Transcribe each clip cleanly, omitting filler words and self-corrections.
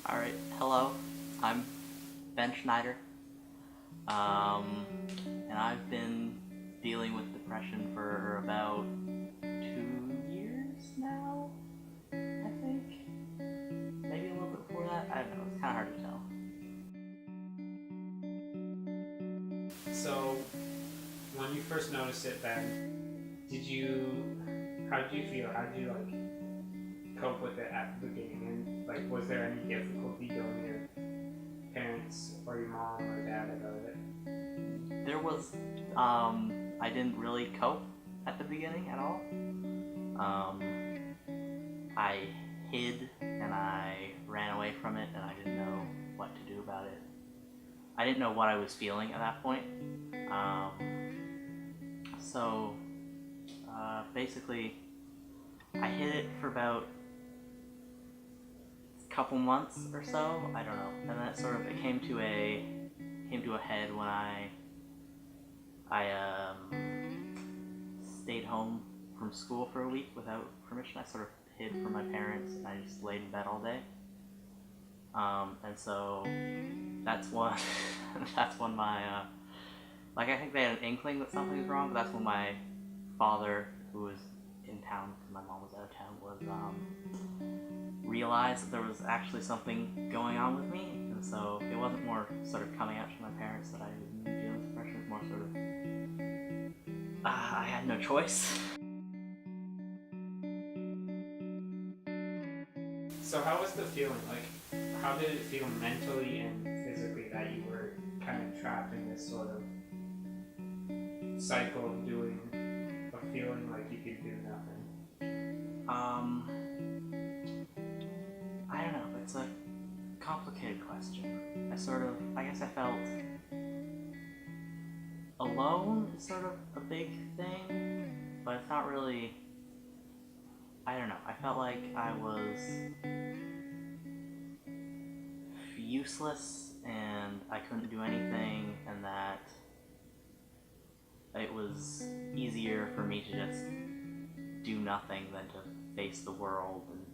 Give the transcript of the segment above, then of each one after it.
Alright, hello, I'm Ben Schneider, and I've been dealing with depression for about 2 years now, I think. Maybe a little bit before that, I don't know, it's kinda hard to tell. So, when you first noticed it, Ben, how did you feel? How did you cope with it at the beginning? And was there any difficulty going to your parents or your mom or dad about it? There was, I didn't really cope at the beginning at all. I hid and I ran away from it and I didn't know what to do about it. I didn't know what I was feeling at that point. So basically, I hid it for about a couple months or so. I don't know, and then it came to a head when I stayed home from school for a week without permission. I sort of hid from my parents and I just laid in bed all day. And so that's when that's when my I think they had an inkling that something was wrong, but that's when my father, who was in town because my mom was out of town, realized that there was actually something going on with me. And so it wasn't more sort of coming out to my parents that I was dealing with depression. It was more sort of I had no choice. So, how was the feeling? How did it feel mentally and physically that you were kind of trapped in this sort of cycle of feeling like you could do nothing? I don't know. It's a complicated question. I guess I felt alone is sort of a big thing, but it's not really. I don't know. I felt like I was useless and I couldn't do anything, and that it was easier for me to just do nothing than to face the world and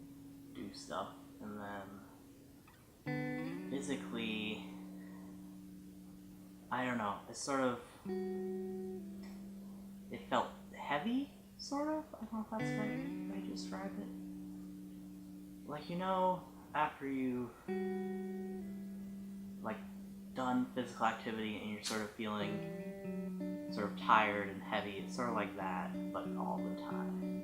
do stuff. And then physically, I don't know, it felt heavy, sort of. I don't know if that's the right way to describe it. After you've done physical activity and you're sort of feeling sort of tired and heavy, it's sort of like that, but all the time.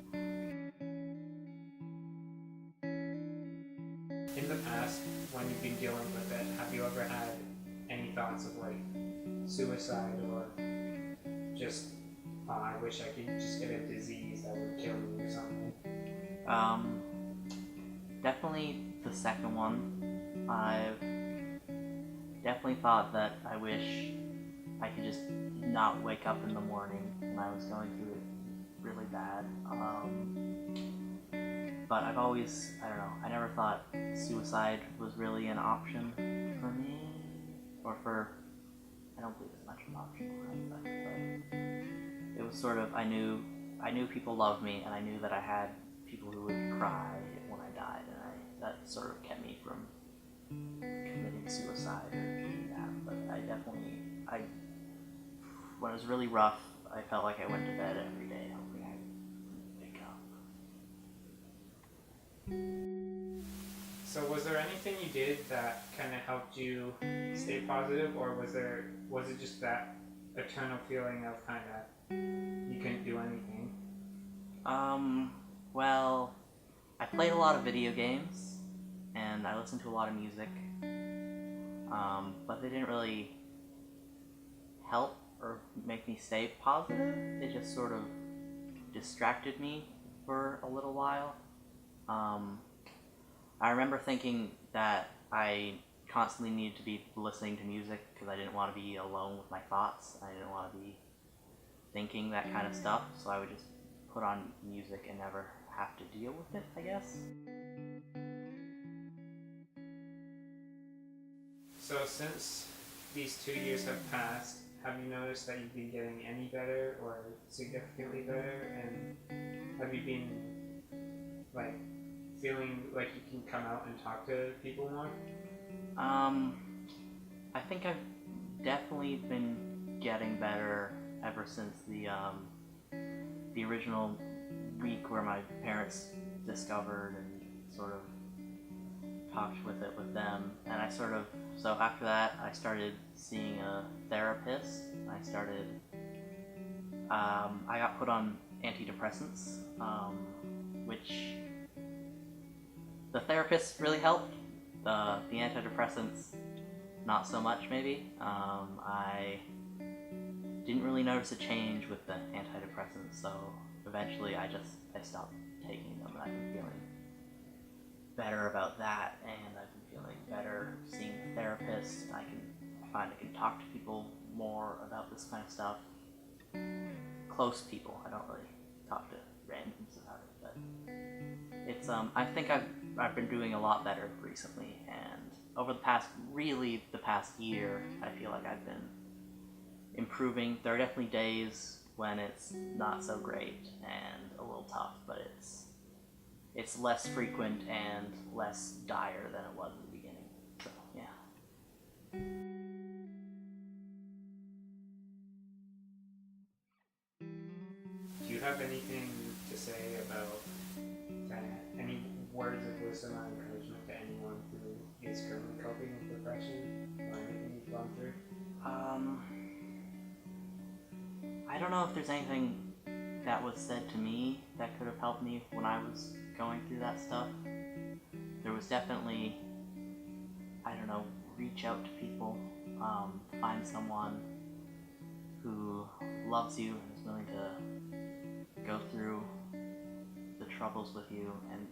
In the past, when you've been dealing with it, have you ever had any thoughts of suicide or just, oh, I wish I could just get a disease that would kill me or something? Definitely the second one. I've definitely thought that I wish I could just not wake up in the morning when I was going through it really bad. But I don't know, I never thought suicide was really an option for me, I don't believe it's much of an option for anybody, but it was sort of, I knew people loved me, and I knew that I had people who would cry when I died, and that sort of kept me from committing suicide or doing that. But when it was really rough, I felt like I went to bed every day hoping I would wake up. So was there anything you did that kind of helped you stay positive, or was it just that eternal feeling of kind of you couldn't do anything? Well, I played a lot of video games and I listened to a lot of music, but they didn't really help or make me stay positive. They just sort of distracted me for a little while. I remember thinking that I constantly needed to be listening to music because I didn't want to be alone with my thoughts. I didn't want to be thinking that kind of stuff, so I would just put on music and never have to deal with it, I guess. So since these 2 years have passed, have you noticed that you've been getting any better or significantly better? And have you been feeling like you can come out and talk to people more? I think I've definitely been getting better ever since the original week where my parents discovered and sort of talked with it with them, and so after that I started seeing a therapist. I got put on antidepressants, which the therapist really helped. The antidepressants, not so much maybe. I didn't really notice a change with the antidepressants, so eventually I stopped taking them, and I've been feeling better about that, and I've been feeling better seeing a therapist. I find I can talk to people more about this kind of stuff. Close people. I don't really talk to randoms about it, but it's I think I've been doing a lot better recently, and over the past year, I feel like I've been improving. There are definitely days when it's not so great and a little tough, but it's less frequent and less dire than it was at the beginning. So yeah. Do you have anything to say about that? Any words of wisdom or encouragement to anyone who is currently coping with depression or anything you've gone through? I don't know if there's anything that was said to me that could have helped me when I was going through that stuff. There was definitely, I don't know, reach out to people, find someone who loves you and is willing to go through the troubles with you, and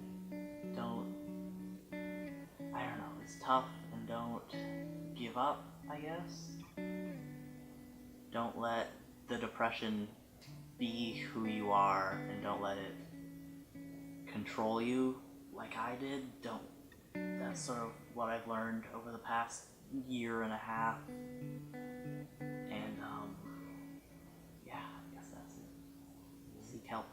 I don't know, it's tough, and don't give up, I guess. Don't let the depression be who you are, and don't let it control you like I did. That's sort of what I've learned over the past year and a half. And yeah, I guess that's it. Seek help.